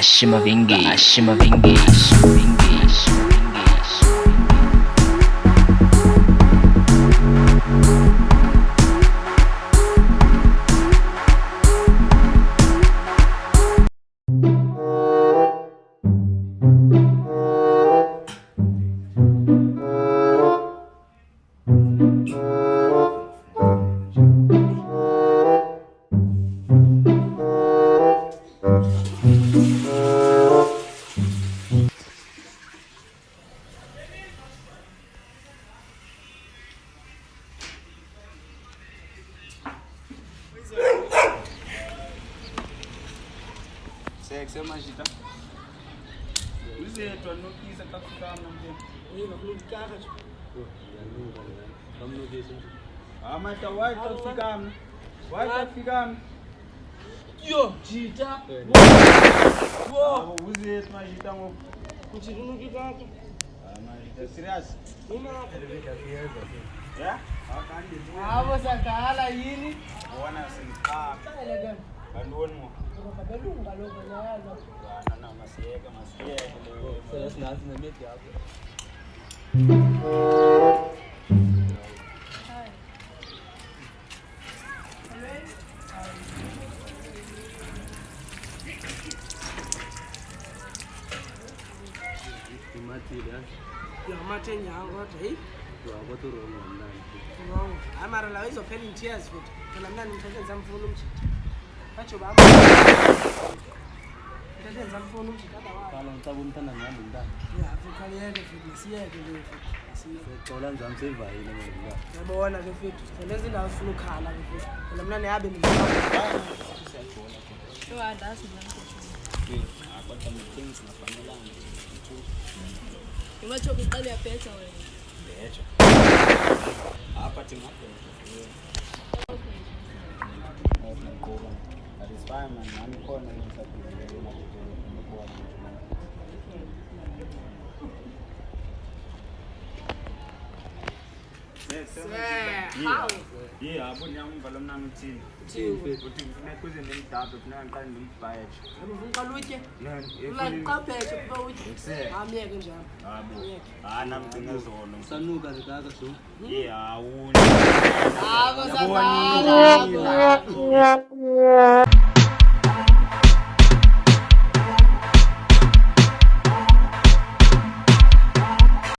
Shimavingi, Shimavingi, Shimavingi, Shimavingi. Sexy majita. Uze to no kisa kafika mnambe. Wewe unakulikaka tu. Ama white kafika mna. White kafika mna. Yo, jita. Wo, uze majita ngo. Kuchirunulikaka. Majita serious. Nina Yeah? Akandi. hapo sakala yini? Wana sinika. Elegant. Andoni mo. Ukabelunga lokho nayaza. Na masiyeka. Sasa sinaanza na meti hapo. Ya mate nyango hii. Hapo tu roho ndani. Wrong. Amara la hizo pen in tears futhi. Phela mina ngithathe mfuna umjita. Bathi baba. Ngithathe mfuna umjita baba. Kala ngicaba umntana ngihamba ngintana. Ya, futhi futhi siyeke le futhi. Sicela nzami sevayile mina. Yabona ke futhi. Lezi ndawo ufuna ukhala ke futhi. Phela mina niyabe So that's the Akwathi mthengisi ngafanelanga. Iwacho kuqala yaphetha wena. Becho. Hapa tingaphetha. That is fine man. Nami khona ngisaphi ngibona. How? Yeah, abona ngivalo mnami uthini. Uthi kuze nemdaba kufanele ngiqale ngimbhayeje. Ufuna utye? Nani? Ulangiqapheshe kuba uthi Ekuseni. amiyeke njalo. Yabo. Nami ngicela zona. Sanuka zikaka so. Yeah, awuni. Hapo sakala.